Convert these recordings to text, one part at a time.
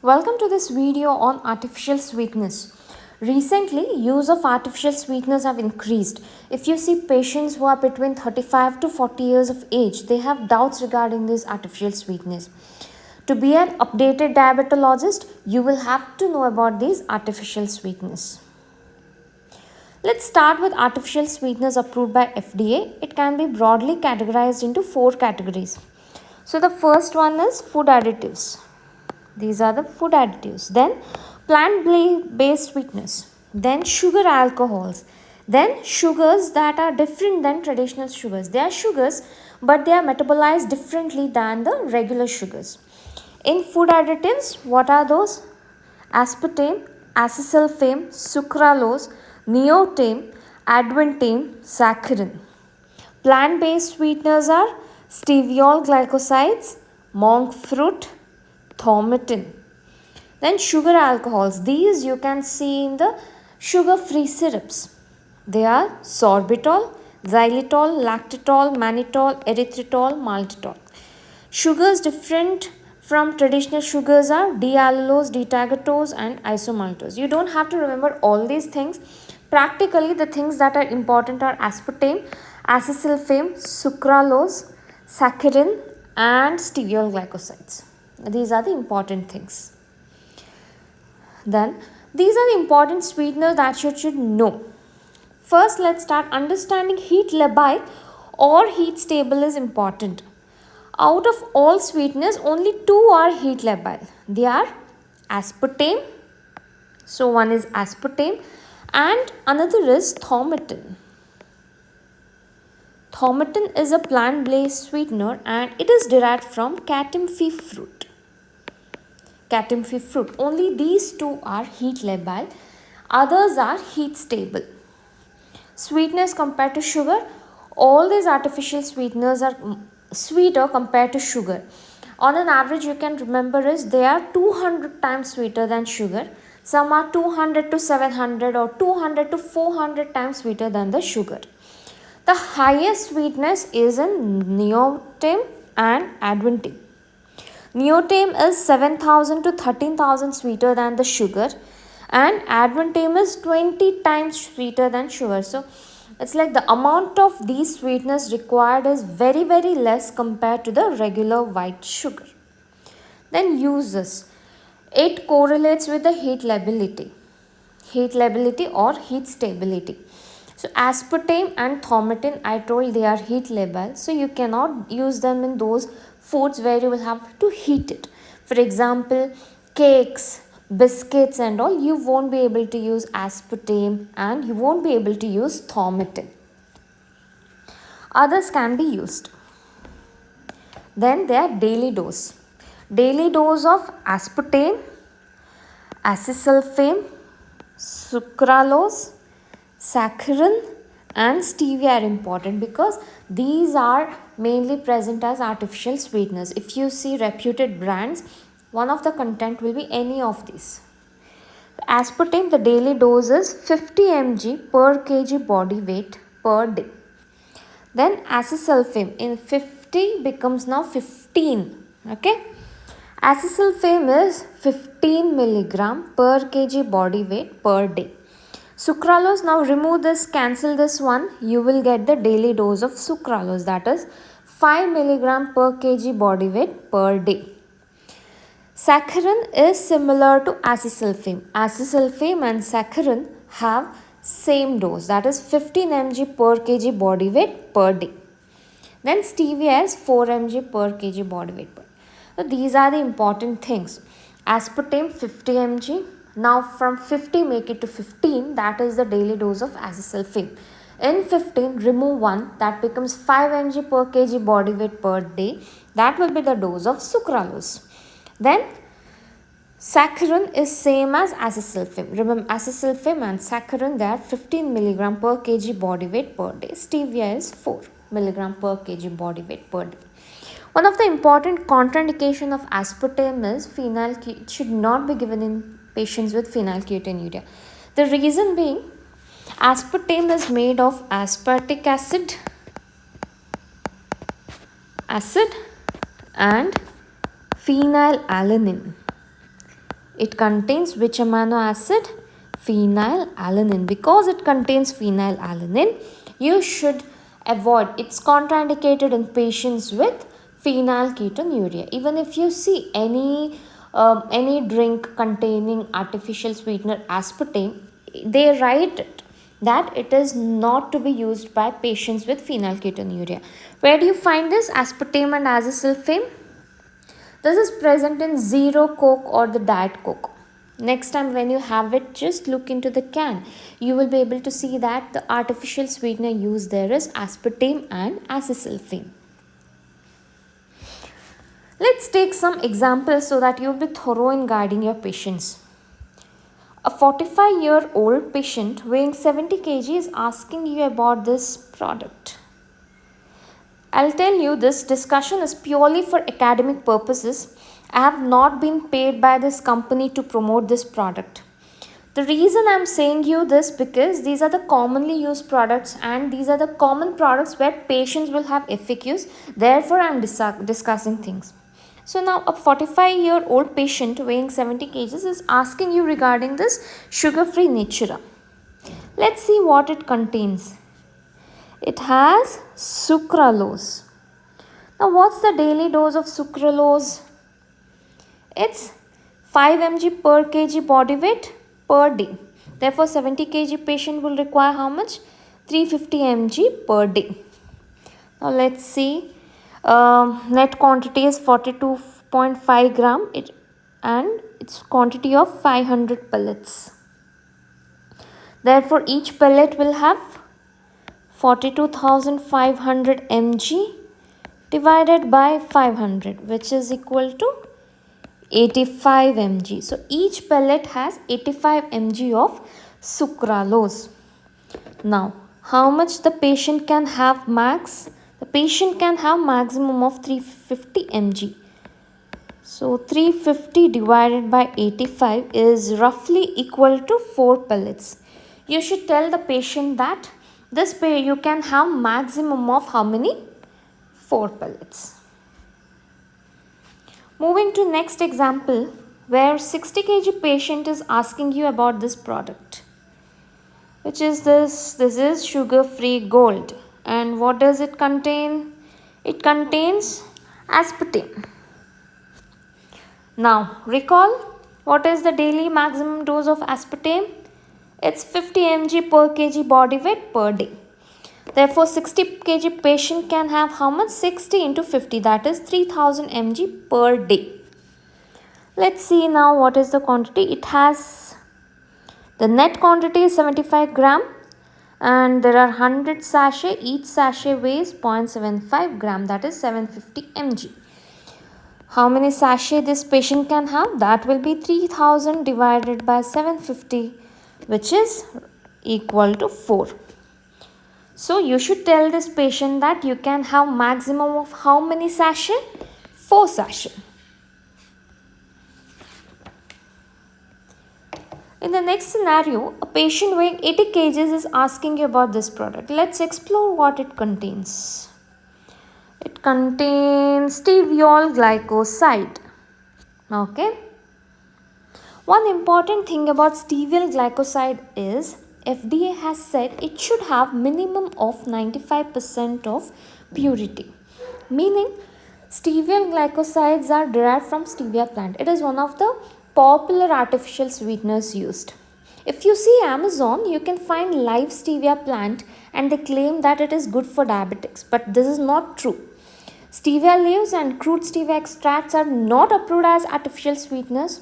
Welcome to this video on artificial sweetness. Recently, use of artificial sweeteners have increased. If you see patients who are between 35 to 40 years of age, they have doubts regarding these artificial sweeteners. To be an updated diabetologist, you will have to know about these artificial sweeteners. Let's start with artificial sweeteners approved by FDA. It can be broadly categorized into 4 categories. So the first one is food additives. These are the food additives. Then plant-based sweeteners. Then sugar alcohols. Then sugars that are different than traditional sugars. They are sugars, but they are metabolized differently than the regular sugars. In food additives, what are those? Aspartame, acesulfame, sucralose, neotame, advantame, saccharin. Plant-based sweeteners are steviol glycosides, monk fruit, thaumatin. Then sugar alcohols. These you can see in the sugar-free syrups. They are sorbitol, xylitol, lactitol, mannitol, erythritol, maltitol. Sugars different from traditional sugars are D-allulose, D-tagatose and isomaltose. You don't have to remember all these things. Practically the things that are important are aspartame, acesulfame, sucralose, saccharin and steviol glycosides. These are the important things. Then these are the important sweeteners that you should know. First, let's start understanding heat labile or heat stable is important. Out of all sweeteners, only 2 are heat labile. They are aspartame. So one is aspartame and another is thaumatin. Thaumatin is a plant-based sweetener and it is derived from catimfy fruit. Catimfy fruit. Only these 2 are heat labile. Others are heat stable. Sweetness compared to sugar. All these artificial sweeteners are sweeter compared to sugar. On an average, you can remember is they are 200 times sweeter than sugar. Some are 200 to 700 or 200 to 400 times sweeter than the sugar. The highest sweetness is in neotame and advantame. Neotame is 7,000 to 13,000 sweeter than the sugar and advantame is 20 times sweeter than sugar. So it's like the amount of these sweeteners required is very less compared to the regular white sugar. Then uses. It correlates with the heat lability or heat stability. So aspartame and thaumatin, I told they are heat labile. So you cannot use them in those foods where you will have to heat it. For example, cakes, biscuits and all, you won't be able to use aspartame and you won't be able to use thaumatin. Others can be used. Then there are daily dose. Daily dose of aspartame, acesulfame, sucralose, saccharin and stevia are important because these are mainly present as artificial sweeteners. If you see reputed brands, one of the content will be any of these. Aspartame, the daily dose is 50 mg per kg body weight per day. Then acesulfame in 50 becomes now 15. Okay. Acesulfame is 15 milligram per kg body weight per day. Sucralose, now remove this, cancel this one, you will get the daily dose of sucralose, that is 5 milligram per kg body weight per day. Saccharin is similar to acesulfame. Acesulfame and saccharin have same dose, that is 15 mg per kg body weight per day. Then stevia is 4 mg per kg body weight per day. So these are the important things. Aspartame 50 mg. Now from 50 make it to 15, that is the daily dose of acesulfame. In 15 remove 1, that becomes 5 mg per kg body weight per day. That will be the dose of sucralose. Then saccharin is same as acesulfame. Remember acesulfame and saccharin, they are 15 mg per kg body weight per day. Stevia is 4 mg per kg body weight per day. One of the important contraindication of aspartame is it should not be given in patients with phenylketonuria. The reason being, aspartame is made of aspartic acid and phenylalanine. It contains which amino acid? Phenylalanine. Because it contains phenylalanine, you should avoid. It's contraindicated in patients with phenylketonuria. Even if you see any drink containing artificial sweetener aspartame, they write that it is not to be used by patients with phenylketonuria. Where do you find this aspartame and azasulfame? This is present in Zero Coke or the Diet Coke. Next time when you have it, just look into the can. You will be able to see that the artificial sweetener used there is aspartame and azasulfame. Let's take some examples so that you will be thorough in guiding your patients. A 45-year-old patient weighing 70 kg is asking you about this product. I'll tell you, this discussion is purely for academic purposes. I have not been paid by this company to promote this product. The reason I'm saying you this because these are the commonly used products and these are the common products where patients will have FAQs. Therefore, I'm discussing things. So now a 45-year-old patient weighing 70 kg is asking you regarding this sugar-free Natura. Let's see what it contains. It has sucralose. Now what's the daily dose of sucralose? It's 5 mg per kg body weight per day. Therefore 70 kg patient will require how much? 350 mg per day. Now let's see. Net quantity is 42.5 gram and its quantity of 500 pellets. Therefore each pellet will have 42,500 mg divided by 500, which is equal to 85 mg. So each pellet has 85 mg of sucralose. Now how much the patient can have max? The patient can have maximum of 350 mg. So 350 divided by 85 is roughly equal to 4 pellets. You should tell the patient that you can have maximum of how many? 4 pellets. Moving to next example where 60 kg patient is asking you about this product. Which is this? This is sugar-free gold. And what does it contain? It contains aspartame. Now recall, what is the daily maximum dose of aspartame? It's 50 mg per kg body weight per day. Therefore 60 kg patient can have how much? 60 into 50, that is 3000 mg per day. Let's see now what is the quantity. It has, the net quantity is 75 gram and there are 100 sachet. Each sachet weighs 0.75 gram, that is 750 mg. How many sachet this patient can have? That will be 3000 divided by 750, which is equal to 4. So you should tell this patient that you can have maximum of how many sachet? 4 sachet. In the next scenario, a patient weighing 80 kg is asking you about this product. Let's explore what it contains. It contains steviol glycoside. Okay. One important thing about steviol glycoside is FDA has said it should have minimum of 95% of purity. Meaning steviol glycosides are derived from stevia plant. It is one of the popular artificial sweeteners used. If you see Amazon, you can find live stevia plant and they claim that it is good for diabetics. But this is not true. Stevia leaves and crude stevia extracts are not approved as artificial sweeteners.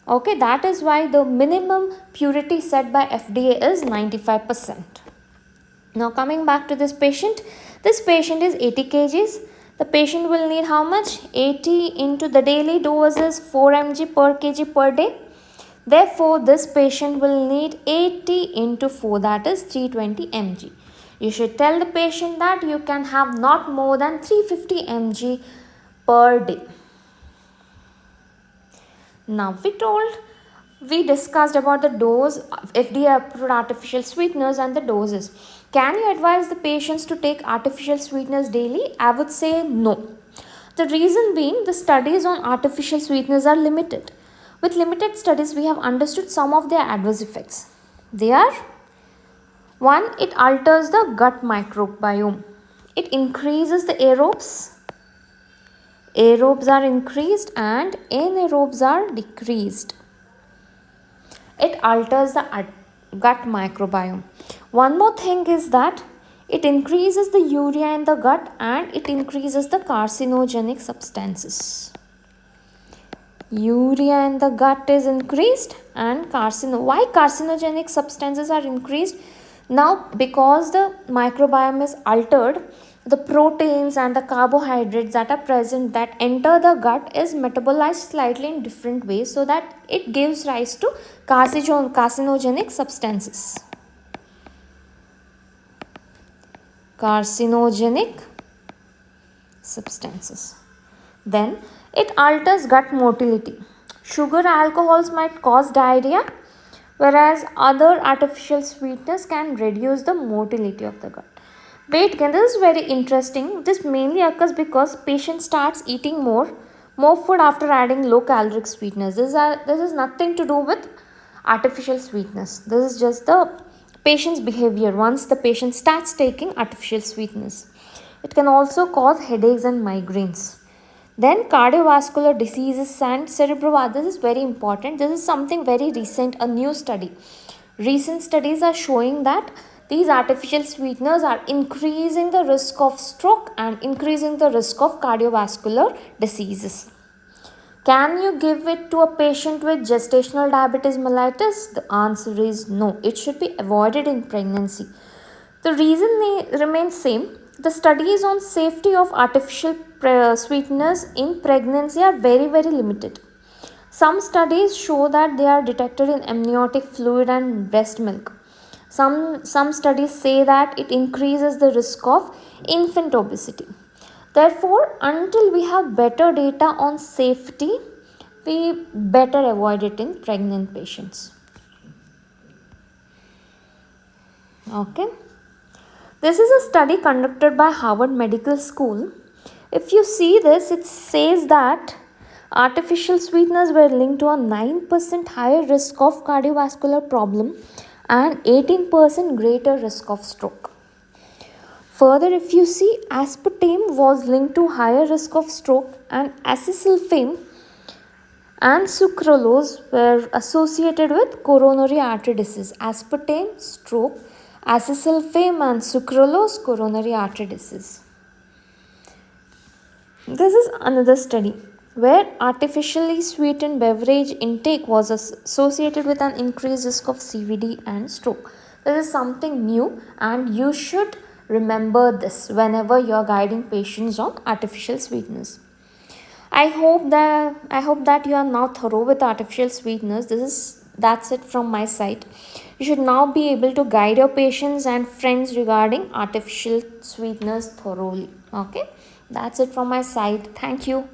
Okay, that is why the minimum purity set by FDA is 95%. Now coming back to this patient is 80 kgs. The patient will need how much? 80 into the daily dose is 4 mg per kg per day. Therefore, this patient will need 80 into 4, that is 320 mg. You should tell the patient that you can have not more than 350 mg per day. Now we discussed about the dose, FDA approved artificial sweeteners and the doses. Can you advise the patients to take artificial sweeteners daily? I would say no. The reason being, the studies on artificial sweeteners are limited. With limited studies, we have understood some of their adverse effects. They are: 1. It alters the gut microbiome. It increases the aerobes. Aerobes are increased and anaerobes are decreased. It alters the gut microbiome. One more thing is that it increases the urea in the gut and it increases the carcinogenic substances. Urea in the gut is increased and why carcinogenic substances are increased? Now, because the microbiome is altered, the proteins and the carbohydrates that are present that enter the gut is metabolized slightly in different ways, so that it gives rise to carcinogenic substances. Carcinogenic substances. Then it alters gut motility. Sugar alcohols might cause diarrhea, whereas other artificial sweeteners can reduce the motility of the gut. Weight gain, this is very interesting. This mainly occurs because patient starts eating more food after adding low caloric sweeteners. This is nothing to do with artificial sweetness. This is just the patient's behavior once the patient starts taking artificial sweetness. It can also cause headaches and migraines. Then cardiovascular diseases and cerebrovascular. This is very important. This is something very recent, a new study. Recent studies are showing that these artificial sweeteners are increasing the risk of stroke and increasing the risk of cardiovascular diseases. Can you give it to a patient with gestational diabetes mellitus? The answer is no. It should be avoided in pregnancy. The reason remains same. The studies on safety of artificial sweeteners in pregnancy are very limited. Some studies show that they are detected in amniotic fluid and breast milk. Some studies say that it increases the risk of infant obesity. Therefore, until we have better data on safety, we better avoid it in pregnant patients. Okay. This is a study conducted by Harvard Medical School. If you see this, it says that artificial sweeteners were linked to a 9% higher risk of cardiovascular problem and 18% greater risk of stroke. Further, if you see, aspartame was linked to higher risk of stroke and acesulfame and sucralose were associated with coronary artery disease. Aspartame, stroke; acesulfame and sucralose, coronary artery disease. This is another study where artificially sweetened beverage intake was associated with an increased risk of CVD and stroke. This is something new and you should remember this whenever you are guiding patients on artificial sweeteners. I hope that you are now thorough with artificial sweeteners. That's it from my side. You should now be able to guide your patients and friends regarding artificial sweeteners thoroughly. Okay, that's it from my side. Thank you.